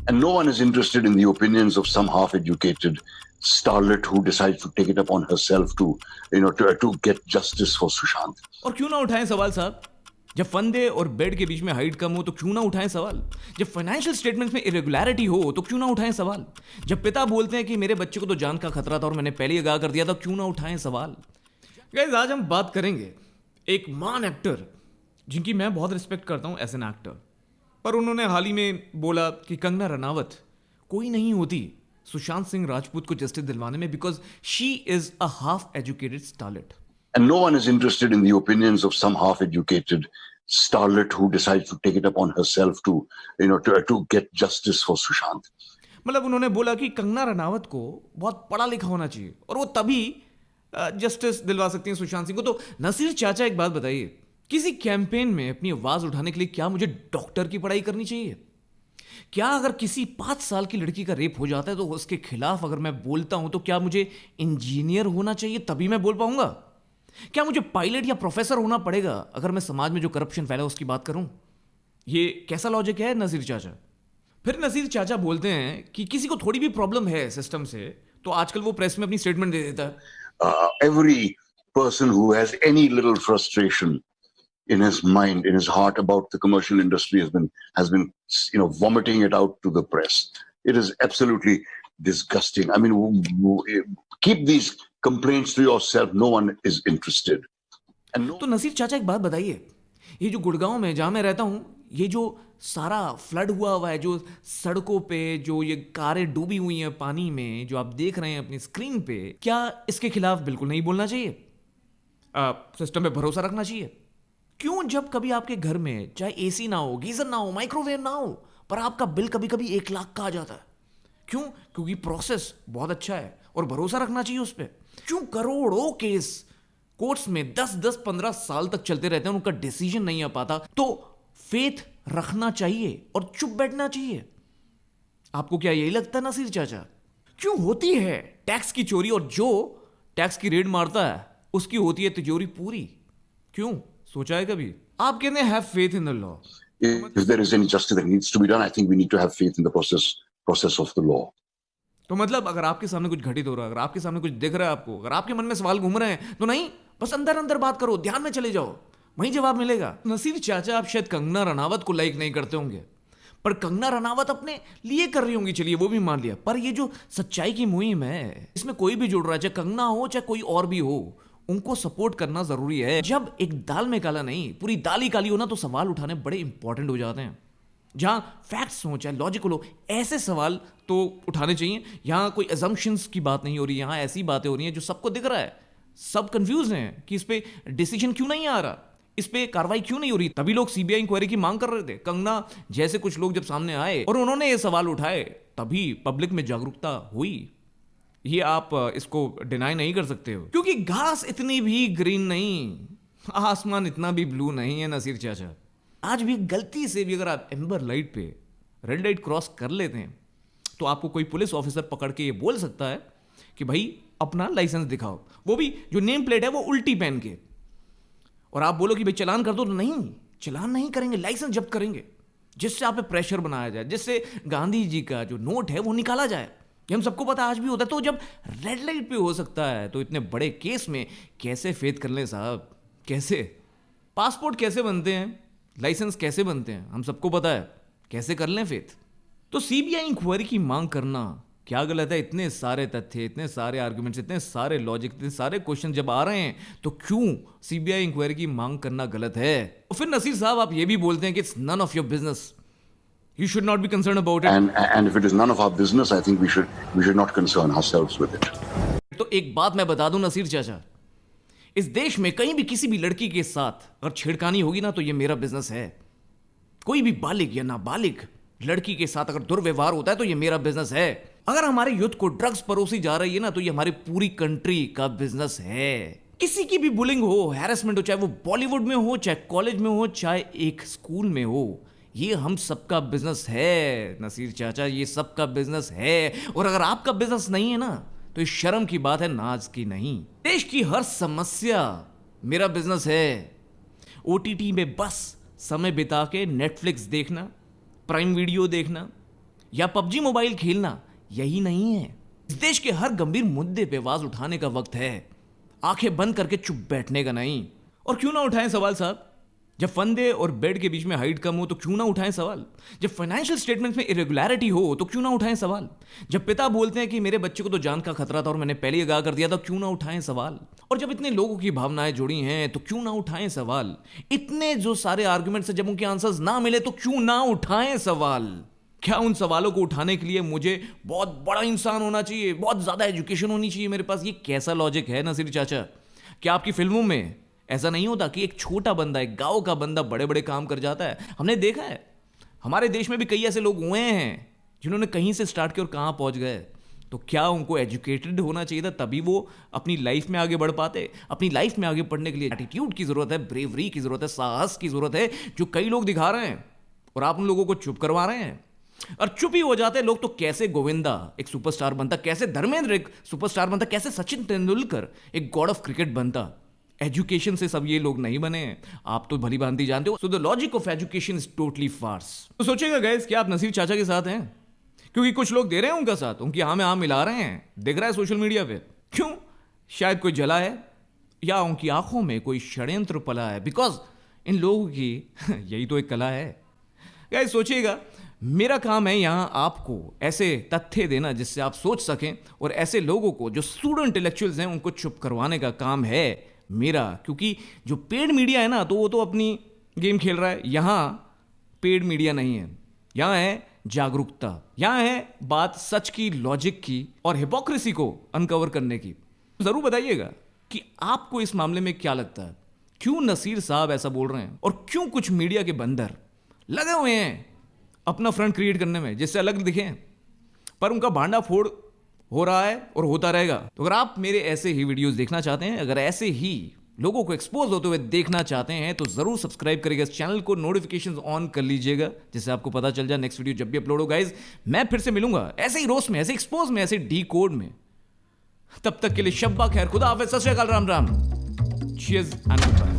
And no one is interested in the opinions of some half-educated starlet who decides to take it upon herself to get justice for Sushant. और क्यों ना उठाएं सवाल साहब? जब फंदे और बेड के बीच में हाइट कम हो तो क्यों ना उठाएं सवाल? जब फाइनेंशियल स्टेटमेंट्स में इरेगुलरिटी हो तो क्यों ना उठाएं सवाल? जब पिता बोलते हैं कि मेरे बच्चे को तो जान का खतरा था और मैंने पहले ही आगाह कर दिया था, क्यों ना उठाएं सवाल? गाइस, आज हम बात करेंगे एक महान एक्टर जिनकी मैं बहुत रिस्पेक्ट करता हूं एज एन एक्टर, पर उन्होंने हाल ही में बोला कि कंगना रनावत कोई नहीं होती सुशांत सिंह राजपूत को जस्टिस दिलवाने में, because she is a half educated starlet. And no one is interested in the opinions of some half-educated starlet who decides to take it upon herself to get justice for Sushant. मतलब उन्होंने बोला कि कंगना रनावत को बहुत पढ़ा लिखा होना चाहिए और वो तभी जस्टिस दिलवा सकती हैं सुशांत सिंह को. तो नसीर चाचा, एक बात बताइए, किसी कैंपेन में अपनी आवाज उठाने के लिए क्या मुझे डॉक्टर की पढ़ाई करनी चाहिए? क्या अगर किसी 5 साल की लड़की का रेप हो जाता है तो उसके खिलाफ अगर मैं बोलता हूं तो क्या मुझे इंजीनियर होना चाहिए तभी मैं बोल पाऊंगा? क्या मुझे पायलट या प्रोफेसर होना पड़ेगा अगर मैं समाज में जो करप्शन फैला उसकी बात करूं? ये कैसा लॉजिक है नसीर चाचा? फिर नसीर चाचा बोलते हैं कि किसी को थोड़ी भी प्रॉब्लम है सिस्टम से तो आजकल वो प्रेस में अपनी स्टेटमेंट दे देता है. Every person who has any little frustration in his mind, in his heart about the commercial industry has been vomiting it out to the press. It is absolutely disgusting. I mean, keep these complaints to yourself. No one is interested. तो नसीर चाचा, एक बात बताइए, ये जो गुड़गांव में जहां मैं रहता हूं, ये जो सारा फ्लड हुआ है, जो सड़कों पे जो ये कारें डूबी हुई हैं पानी में, जो आप देख रहे हैं अपनी स्क्रीन पे, क्या इसके खिलाफ बिल्कुल नहीं बोलना चाहिए? सिस्टम पे भरोसा रखना चाहिए? क्यों जब कभी आपके घर में चाहे एसी ना हो, गीजर ना हो, माइक्रोवेव ना हो, पर आपका बिल कभी कभी 1 लाख का आ जाता है? क्यों? क्योंकि प्रोसेस बहुत अच्छा है और भरोसा रखना चाहिए उस पर. क्यों करोड़ों केस कोर्ट्स में 10-15 साल तक चलते रहते हैं, उनका डिसीजन नहीं आ पाता? तो फेथ रखना चाहिए और चुप बैठना चाहिए. आपको क्या यही लगता है नसीर चाचा? क्यों होती है टैक्स की चोरी और जो टैक्स की रेड मारता है उसकी होती है तिजोरी पूरी? क्यों? सोचा है कभी? आप कहते हैं have faith in the law. If there is any justice that needs to be done, I think we need to have faith in the process of the law. तो मतलब अगर आपके सामने कुछ घटित हो रहा है, अगर आपके सामने कुछ दिख रहा है आपको, अगर आपके मन में सवाल घूम रहे हैं, तो नहीं, बस अंदर अंदर बात करो, ध्यान में चले जाओ, वहीं जवाब मिलेगा. नसीर चाचा, आप शायद कंगना रनावत को लाइक नहीं करते होंगे, पर कंगना रनावत अपने लिए कर रही होंगी, चलिए वो भी मान लिया. पर ये जो सच्चाई की मुहिम है, इसमें कोई भी जुड़ रहा है, चाहे कंगना हो चाहे कोई और भी हो, उनको सपोर्ट करना जरूरी है. जब एक दाल में काला नहीं, पूरी दाल ही काली हो ना, तो सवाल उठाने बड़े इंपॉर्टेंट हो जाते हैं. जहां फैक्ट्स हो चाहे लॉजिकल हो, ऐसे सवाल तो उठाने चाहिए. यहां कोई अजम्पशंस की बात नहीं हो रही, यहां ऐसी बातें हो रही हैं जो सबको दिख रहा है. सब कंफ्यूज हैं कि इस पे डिसीजन क्यों नहीं आ रहा, इस पे कार्रवाई क्यों नहीं हो रही. तभी लोग सीबीआई इंक्वायरी की मांग कर रहे थे. कंगना जैसे कुछ लोग जब सामने आए और उन्होंने ये सवाल उठाए, तभी पब्लिक में जागरूकता हुई. ये आप इसको डिनाई नहीं कर सकते हो, क्योंकि घास इतनी भी ग्रीन नहीं, आसमान इतना भी ब्लू नहीं है नसीर चाचा. आज भी गलती से भी अगर आप एम्बर लाइट पे रेड लाइट क्रॉस कर लेते हैं तो आपको कोई पुलिस ऑफिसर पकड़ के ये बोल सकता है कि भाई अपना लाइसेंस दिखाओ, वो भी जो नेम प्लेट है वो उल्टी पहन के, और आप बोलो कि भाई चलान कर दो, तो नहीं, चलान नहीं करेंगे, लाइसेंस जब्त करेंगे, जिससे आप पे प्रेशर बनाया जाए, जिससे गांधी जी का जो नोट है वो निकाला जाए. ये हम सबको पता आज भी होता है. तो जब रेड लाइट पे हो सकता है तो इतने बड़े केस में कैसे फेथ कर लें साहब? कैसे? पासपोर्ट कैसे बनते हैं, लाइसेंस कैसे बनते हैं, हम सबको पता है. कैसे कर लें फेथ? तो सीबीआई इंक्वायरी की मांग करना क्या गलत है? इतने सारे तथ्य, इतने सारे आर्गुमेंट्स, इतने सारे लॉजिक, इतने सारे क्वेश्चन जब आ रहे हैं तो क्यों सीबीआई इंक्वायरी की मांग करना गलत है? और फिर नसीर साहब, आप ये भी बोलते हैं कि it's none of your business, you should not be concerned about it. And if it is none of our business, I think we should not concern ourselves with it. तो एक बात मैं बता दूं नसीर चाचा, इस देश में कहीं भी किसी भी लड़की के साथ अगर छेड़खानी होगी ना तो ये मेरा बिजनेस है. कोई भी बालिग या नाबालिग लड़की के साथ अगर दुर्व्यवहार होता है तो ये मेरा बिजनेस है. अगर हमारे यूथ को ड्रग्स परोसी जा रही है ना तो ये हमारी पूरी कंट्री का बिजनेस है. किसी की भी बुलिंग हो, हैरेसमेंट हो, चाहे वो बॉलीवुड में हो, चाहे कॉलेज में हो, चाहे एक स्कूल में हो, ये हम सबका बिजनेस है नसीर चाचा, ये सबका बिजनेस है. और अगर आपका बिजनेस नहीं है ना तो ये शर्म की बात है, नाज की नहीं. देश की हर समस्या मेरा बिजनेस है. ओटीटी में बस समय बिता के नेटफ्लिक्स देखना, प्राइम वीडियो देखना, या पबजी मोबाइल खेलना यही नहीं है। इस देश के हर गंभीर मुद्दे पे आवाज उठाने का वक्त है, आंखें बंद करके चुप बैठने का नहीं। और क्यों ना उठाएं सवाल साहब? जब फंदे और बेड के बीच में हाइट कम हो तो क्यों ना उठाएं सवाल? जब फाइनेंशियल स्टेटमेंट्स में इरेगुलरिटी हो तो क्यों ना उठाएं सवाल? जब पिता बोलते हैं कि मेरे बच्चे को तो जान का खतरा था और मैंने पहले ही आगाह कर दिया था, क्यों ना उठाएं सवाल? और जब इतने लोगों की भावनाएं जुड़ी हैं तो क्यों ना उठाएं सवाल? इतने जो सारे आर्गुमेंट्स हैं, जब उनके आंसर्स ना मिले तो क्यों ना उठाएं सवाल? क्या उन सवालों को उठाने के लिए मुझे बहुत बड़ा इंसान होना चाहिए, बहुत ज्यादा एजुकेशन होनी चाहिए मेरे पास? ये कैसा लॉजिक है नसीर चाचा? क्या आपकी फिल्मों में ऐसा नहीं होता कि एक छोटा बंदा, एक गांव का बंदा बड़े बड़े काम कर जाता है? हमने देखा है, हमारे देश में भी कई ऐसे लोग हुए हैं जिन्होंने कहीं से स्टार्ट किया और कहां पहुंच गए। तो क्या उनको एजुकेटेड होना चाहिए था, तभी वो अपनी लाइफ में आगे बढ़ पाते? अपनी लाइफ में आगे बढ़ने के लिए एटीट्यूड की जरूरत है, ब्रेवरी की जरूरत है, साहस की जरूरत है, जो कई लोग दिखा रहे हैं और आप उन लोगों को चुप करवा रहे हैं। और चुप ही हो जाते लोग तो कैसे गोविंदा एक सुपरस्टार बनता, कैसे धर्मेंद्र एक सुपरस्टार बनता, कैसे सचिन तेंदुलकर एक गॉड ऑफ क्रिकेट बनता? एजुकेशन से सब ये लोग नहीं बने हैं, आप तो भली भांति जानते हो। So the logic of education is totally farce. तो सोचिएगा गाइस, क्या आप नसीर चाचा के साथ हैं? क्योंकि कुछ लोग दे रहे हैं उनका साथ, उनकी हाँ में हाँ मिला रहे हैं, दिख रहा है सोशल मीडिया पे। क्यों? शायद कोई जला है या उनकी आंखों में कोई षड्यंत्र पला है, बिकॉज इन लोगों की यही तो एक कला है। गाइस सोचिएगा, मेरा काम है यहां आपको ऐसे तथ्य देना जिससे आप सोच सकें, और ऐसे लोगों को जो स्टूडेंट इंटेलेक्चुअल्स हैं उनको चुप करवाने का काम है मेरा। क्योंकि जो पेड मीडिया है ना, तो वो तो अपनी गेम खेल रहा है। यहां पेड मीडिया नहीं है, यहां है जागरूकता, यहां है बात सच की, लॉजिक की और हिपोक्रेसी को अनकवर करने की। जरूर बताइएगा कि आपको इस मामले में क्या लगता है, क्यों नसीर साहब ऐसा बोल रहे हैं और क्यों कुछ मीडिया के बंदर लगे हुए हैं अपना फ्रंट क्रिएट करने में जिससे अलग दिखें, पर उनका भांडा फोड़ हो रहा है और होता रहेगा। तो अगर आप मेरे ऐसे ही वीडियोस देखना चाहते हैं, अगर ऐसे ही लोगों को एक्सपोज होते हुए देखना चाहते हैं, तो जरूर सब्सक्राइब करिएगा इस चैनल को, नोटिफिकेशंस ऑन कर लीजिएगा जिससे आपको पता चल जाए नेक्स्ट वीडियो जब भी अपलोड हो। गाइस मैं फिर से मिलूंगा ऐसे ही रोस्ट में, ऐसे एक्सपोज में, ऐसे डी कोड में। तब तक के लिए शब्बा खैर, खुदा हाफिज, सत श्री अकाल, राम राम, चीयर्स एंड बाय।